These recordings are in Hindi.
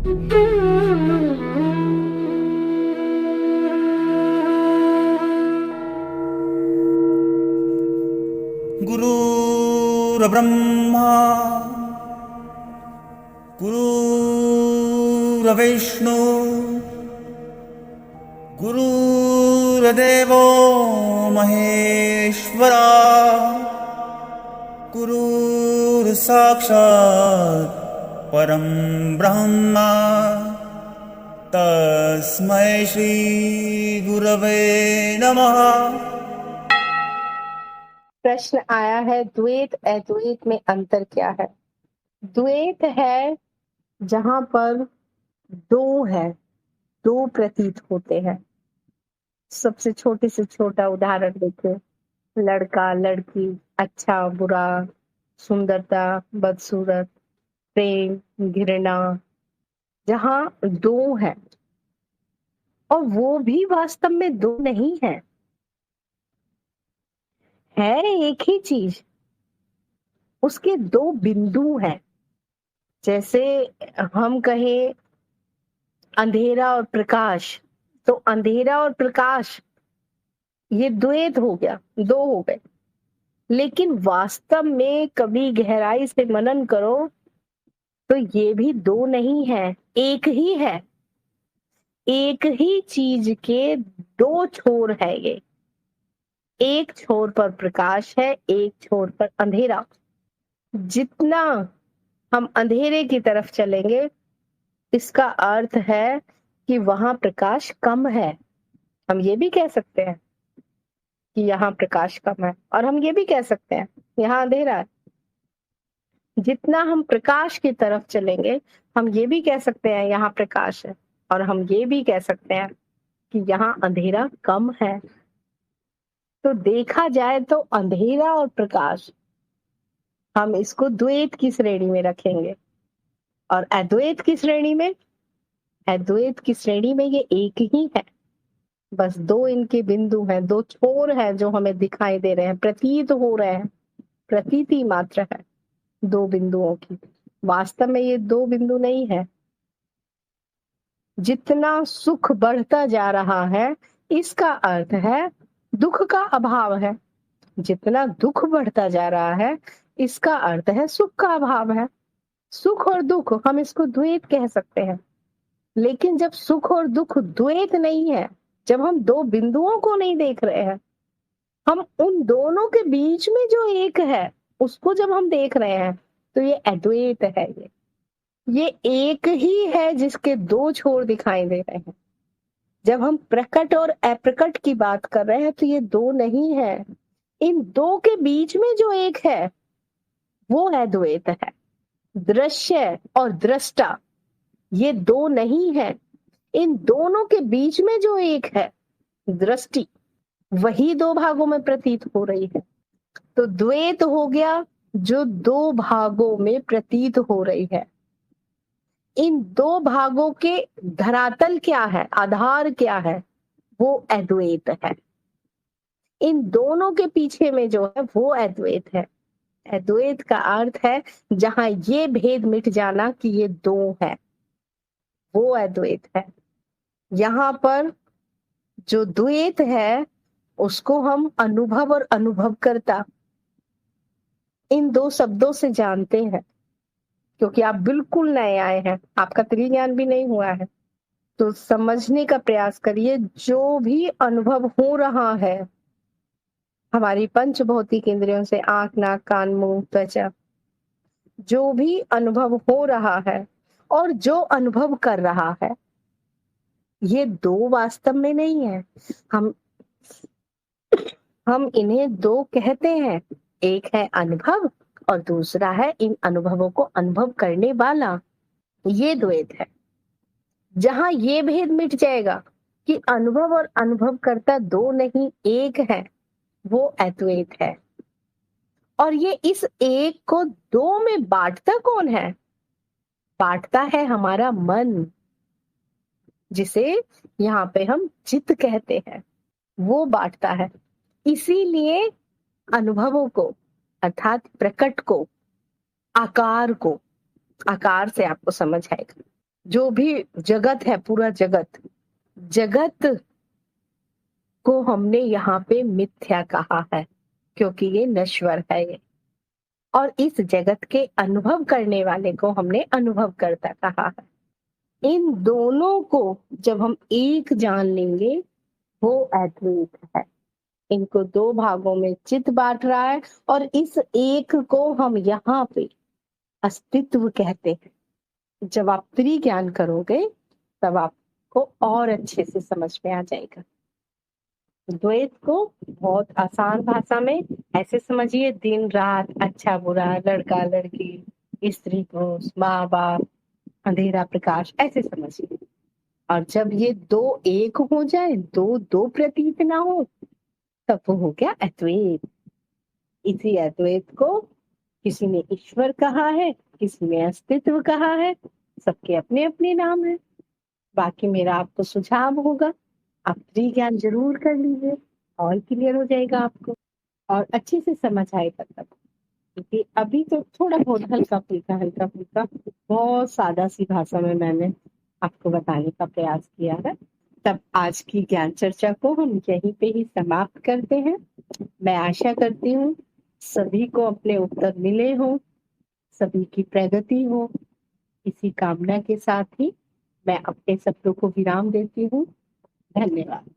गुरुर्ब्रह्मा गुरुर्विष्णु गुरुर्देवो महेश्वरा गुरुर्साक्षात् परं ब्रह्मा तस्मै श्री गुरवे नमः। प्रश्न आया है, द्वैत अद्वैत में अंतर क्या है? द्वैत है जहां पर दो है, दो प्रतीत होते हैं। सबसे छोटे से छोटा उदाहरण देखिए, लड़का लड़की, अच्छा बुरा, सुंदरता बदसूरत, प्रेम घृणा, जहां दो है और वो भी वास्तव में दो नहीं है एक ही चीज, उसके दो बिंदु हैं। जैसे हम कहें अंधेरा और प्रकाश, तो अंधेरा और प्रकाश ये द्वैत हो गया, दो हो गए। लेकिन वास्तव में कभी गहराई से मनन करो तो ये भी दो नहीं है, एक ही है। एक ही चीज के दो छोर है ये, एक छोर पर प्रकाश है, एक छोर पर अंधेरा। जितना हम अंधेरे की तरफ चलेंगे, इसका अर्थ है कि वहां प्रकाश कम है। हम ये भी कह सकते हैं कि यहाँ प्रकाश कम है, और हम ये भी कह सकते हैं यहाँ अंधेरा है। जितना हम प्रकाश की तरफ चलेंगे, हम ये भी कह सकते हैं यहाँ प्रकाश है, और हम ये भी कह सकते हैं कि यहाँ अंधेरा कम है। तो देखा जाए तो अंधेरा और प्रकाश, हम इसको द्वैत की श्रेणी में रखेंगे। और अद्वैत की श्रेणी में, अद्वैत की श्रेणी में ये एक ही है, बस दो इनके बिंदु हैं, दो छोर हैं जो हमें दिखाई दे रहे हैं, प्रतीत हो रहे हैं, प्रतीति मात्र है दो बिंदुओं की। वास्तव में ये दो बिंदु नहीं है। जितना सुख बढ़ता जा रहा है, इसका अर्थ है दुख का अभाव है। जितना दुख बढ़ता जा रहा है, इसका अर्थ है सुख का अभाव है। सुख और दुख, हम इसको द्वैत कह सकते हैं। लेकिन जब सुख और दुख द्वैत नहीं है, जब हम दो बिंदुओं को नहीं देख रहे हैं, हम उन दोनों के बीच में जो एक है उसको जब हम देख रहे हैं, तो ये अद्वैत है। ये एक ही है जिसके दो छोर दिखाई दे रहे हैं। जब हम प्रकट और अप्रकट की बात कर रहे हैं, तो ये दो नहीं है। इन दो के बीच में जो एक है वो अद्वैत है। दृश्य और दृष्टा ये दो नहीं है। इन दोनों के बीच में जो एक है दृष्टि, वही दो भागों में प्रतीत हो रही है। तो द्वैत हो गया जो दो भागों में प्रतीत हो रही है। इन दो भागों के धरातल क्या है, आधार क्या है, वो अद्वैत है। इन दोनों के पीछे में जो है वो अद्वैत है। अद्वैत का अर्थ है जहां ये भेद मिट जाना कि ये दो है, वो अद्वैत है। यहाँ पर जो द्वैत है उसको हम अनुभव और अनुभवकर्ता, इन दो शब्दों से जानते हैं। क्योंकि आप बिल्कुल नए आए हैं, आपका त्रिज्ञान भी नहीं हुआ है, तो समझने का प्रयास करिए। जो भी अनुभव हो रहा है हमारी पंच भौतिक इंद्रियों से, आंख नाक कान मुंह त्वचा, जो भी अनुभव हो रहा है और जो अनुभव कर रहा है, ये दो वास्तव में नहीं है। हम इन्हें दो कहते हैं। एक है अनुभव और दूसरा है इन अनुभवों को अनुभव करने वाला। ये द्वैत है। जहां ये भेद मिट जाएगा कि अनुभव और अनुभव करता दो नहीं एक है, वो अद्वैत है। और ये इस एक को दो में बांटता कौन है? बांटता है हमारा मन, जिसे यहाँ पे हम चित्त कहते हैं, वो बांटता है। इसीलिए अनुभवों को, अर्थात प्रकट को, आकार को, आकार से आपको समझ आएगा, जो भी जगत है, पूरा जगत, जगत को हमने यहाँ पे मिथ्या कहा है, क्योंकि ये नश्वर है ये। और इस जगत के अनुभव करने वाले को हमने अनुभव करता कहा है। इन दोनों को जब हम एक जान लेंगे, वो अद्वैत है। इनको दो भागों में चित्त बांट रहा है, और इस एक को हम यहाँ पे अस्तित्व कहते हैं। जब आप त्रिज्ञान करोगे, तब आपको और अच्छे से समझ में आ जाएगा। द्वैत को बहुत आसान भाषा में ऐसे समझिए, दिन रात, अच्छा बुरा, लड़का लड़की, स्त्री पुरुष, माँ बाप, अंधेरा प्रकाश, ऐसे समझिए। और जब ये दो एक हो जाए, दो दो प्रतीत ना हो, तब वो हो गया अद्वैत। इसी अद्वैत को किसी ने ईश्वर कहा है, किसी ने अस्तित्व कहा है। सबके अपने अपने नाम है। बाकी मेरा आपको सुझाव होगा, आप त्रिज्ञान जरूर कर लीजिए, और क्लियर हो जाएगा आपको, और अच्छे से समझ आएगा तब। क्योंकि अभी तो थोड़ा बहुत हल्का फुल्का बहुत सादा सी भाषा में मैंने आपको बताने का प्रयास किया है। तब आज की ज्ञान चर्चा को हम यहीं पे ही समाप्त करते हैं। मैं आशा करती हूँ सभी को अपने उत्तर मिले हों, सभी की प्रगति हो। इसी कामना के साथ ही मैं अपने शब्दों को विराम देती हूँ। धन्यवाद।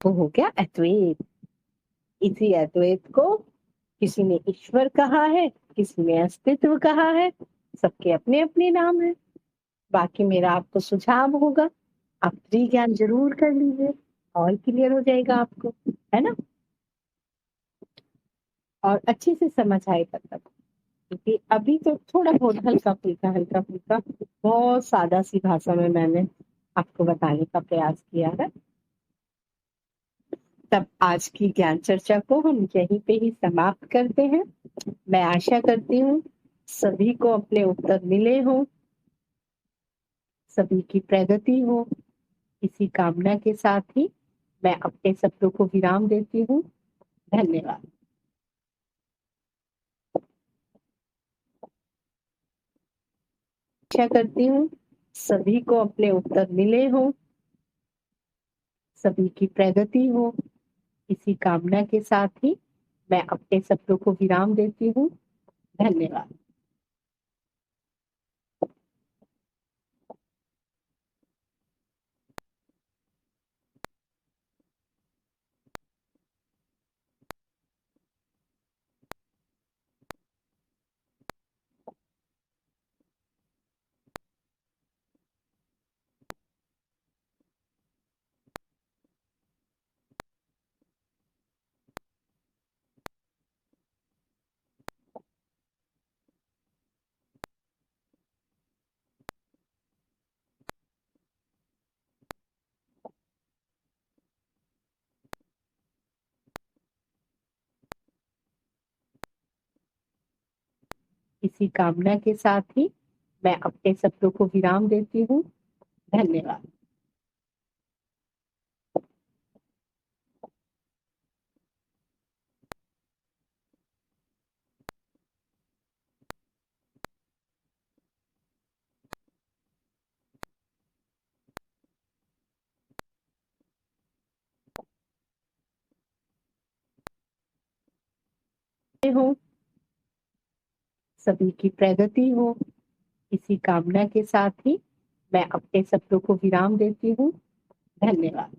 वो हो गया अद्वैत। इसी अद्वैत को किसी ने ईश्वर कहा है, किसी ने अस्तित्व कहा है। सबके अपने अपने नाम है। बाकी मेरा आपको सुझाव होगा, आप त्रिज्ञान जरूर कर लीजिए, और क्लियर हो जाएगा आपको, है ना, और अच्छे से समझ आएगा तब। क्योंकि अभी तो थोड़ा बहुत हल्का फुल्का बहुत सादा सी भाषा में मैंने आपको बताने का प्रयास किया है। तब आज की ज्ञान चर्चा को हम यहीं पे ही समाप्त करते हैं। मैं आशा करती हूँ सभी को अपने उत्तर मिले हों, सभी की प्रगति हो। इसी कामना के साथ ही मैं अपने शब्दों को विराम देती हूँ। धन्यवाद। आशा करती हूँ सभी को अपने उत्तर मिले हों, सभी की प्रगति हो। इसी कामना के साथ ही मैं अपने शब्दों को विराम देती हूँ। धन्यवाद। इसी कामना के साथ ही मैं अपने शब्दों को विराम देती हूँ। धन्यवाद। हो, सभी की प्रगति हो। इसी कामना के साथ ही मैं अपने शब्दों को विराम देती हूँ। धन्यवाद।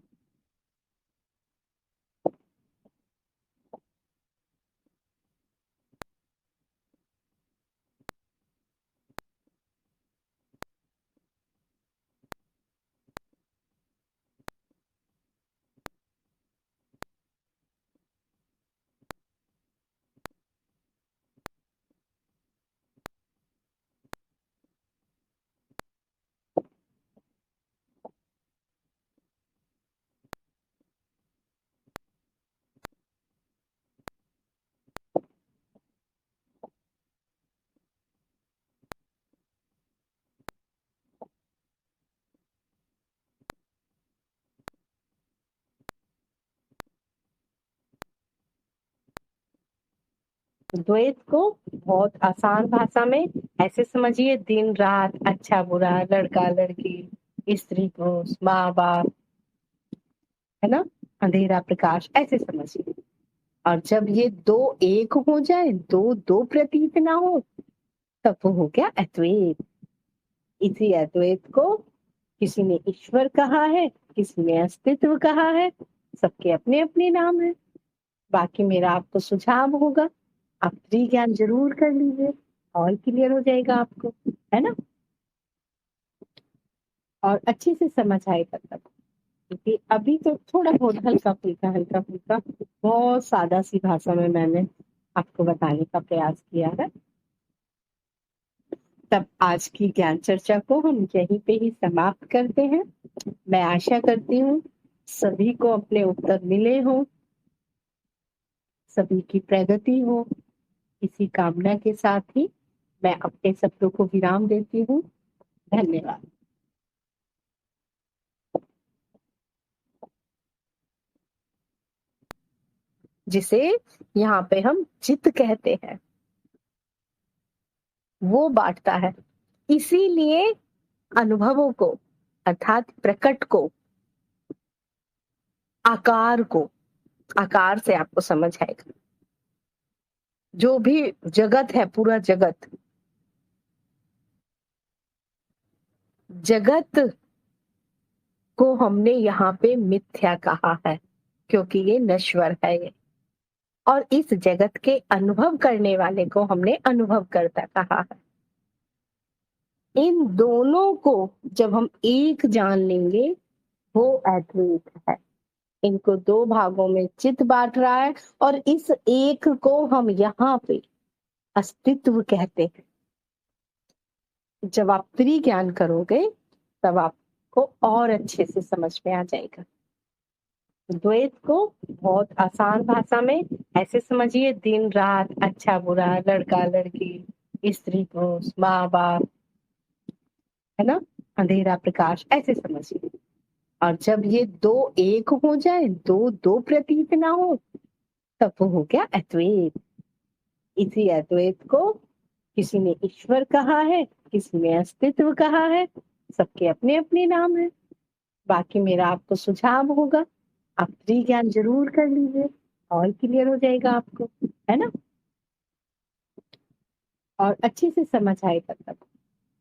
द्वैत को बहुत आसान भाषा में ऐसे समझिए, दिन रात, अच्छा बुरा, लड़का लड़की, स्त्री पुरुष, माँ बाप, है ना, अंधेरा प्रकाश, ऐसे समझिए। और जब ये दो एक हो जाए, दो दो प्रतीत ना हो, तब वो हो गया अद्वैत। इसी अद्वैत को किसी ने ईश्वर कहा है, किसी ने अस्तित्व कहा है, सबके अपने अपने नाम है। बाकी मेरा आपको सुझाव होगा, आप ज्ञान जरूर कर लीजिए, और क्लियर हो जाएगा आपको, है ना, और अच्छे से समझ आएगा तब। क्योंकि अभी तो थोड़ा बहुत हल्का फुल्का बहुत सादा सी भाषा में मैंने आपको बताने का प्रयास किया है। तब आज की ज्ञान चर्चा को हम यहीं पे ही समाप्त करते हैं। मैं आशा करती हूँ सभी को अपने उत्तर मिले हों, सभी की प्रगति हो। इसी कामना के साथ ही मैं अपने शब्दों को विराम देती हूँ। धन्यवाद। जिसे यहाँ पे हम चित्त कहते हैं, वो बांटता है। इसीलिए अनुभवों को, अर्थात प्रकट को, आकार को, आकार से आपको समझ आएगा। जो भी जगत है, पूरा जगत, जगत को हमने यहाँ पे मिथ्या कहा है, क्योंकि ये नश्वर है ये। और इस जगत के अनुभव करने वाले को हमने अनुभव करता कहा है। इन दोनों को जब हम एक जान लेंगे, वो अद्वैत है। इनको दो भागों में चित्त बांट रहा है, और इस एक को हम यहाँ पे अस्तित्व कहते हैं। जब आप त्रिज्ञान करोगे, तब आपको और अच्छे से समझ में आ जाएगा। द्वैत को बहुत आसान भाषा में ऐसे समझिए, दिन रात, अच्छा बुरा, लड़का लड़की, स्त्री पुरुष, माँ बाप, है ना, अंधेरा प्रकाश, ऐसे समझिए। और जब ये दो एक हो जाए, दो दो प्रतीत ना हो, तब वो हो गया अद्वैत। इसी अद्वैत को किसी ने ईश्वर कहा है, किसी ने अस्तित्व कहा है, सबके अपने अपने नाम है। बाकी मेरा आपको सुझाव होगा, आप ज्ञान जरूर कर लीजिए, और क्लियर हो जाएगा आपको, है ना, और अच्छे से समझ आएगा तब।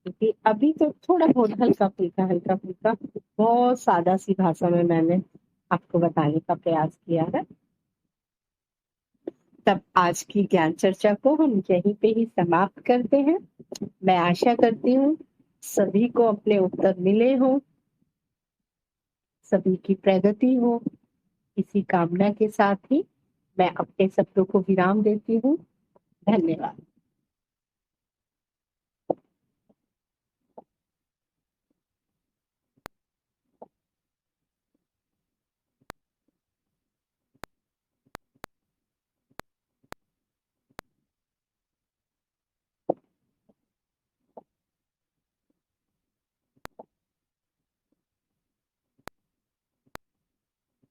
क्योंकि अभी तो थोड़ा बहुत हल्का फुल्का बहुत सादा सी भाषा में मैंने आपको बताने का प्रयास किया है। तब आज की ज्ञान चर्चा को हम यहीं पे ही समाप्त करते हैं। मैं आशा करती हूँ सभी को अपने उत्तर मिले हों, सभी की प्रगति हो। इसी कामना के साथ ही मैं अपने शब्दों को विराम देती हूँ। धन्यवाद।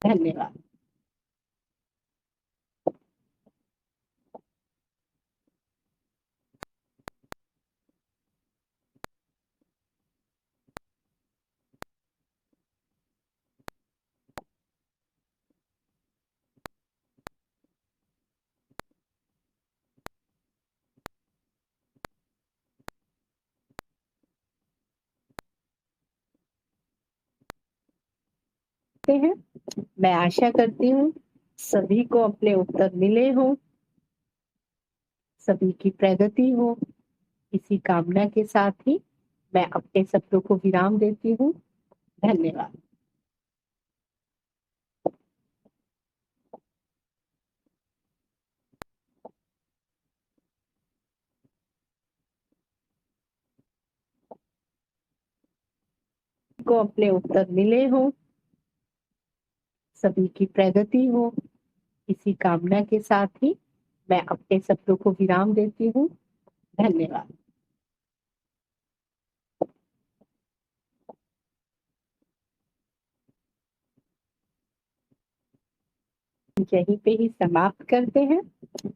धन्यवाद। हैं, मैं आशा करती हूँ सभी को अपने उत्तर मिले हों, सभी की प्रगति हो। इसी कामना के साथ ही मैं अपने शब्दों को विराम देती हूँ। धन्यवाद। को अपने उत्तर मिले हों, सभी की प्रगति हो। इसी कामना के साथ ही मैं अपने शब्दों को विराम देती हूँ। धन्यवाद। यहीं पे ही समाप्त करते हैं।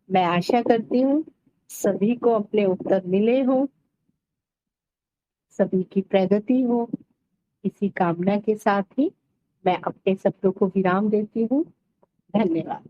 मैं आशा करती हूँ सभी को अपने उत्तर मिले हों, सभी की प्रगति हो। इसी कामना के साथ ही मैं अपने शब्दों को विराम देती हूँ। धन्यवाद।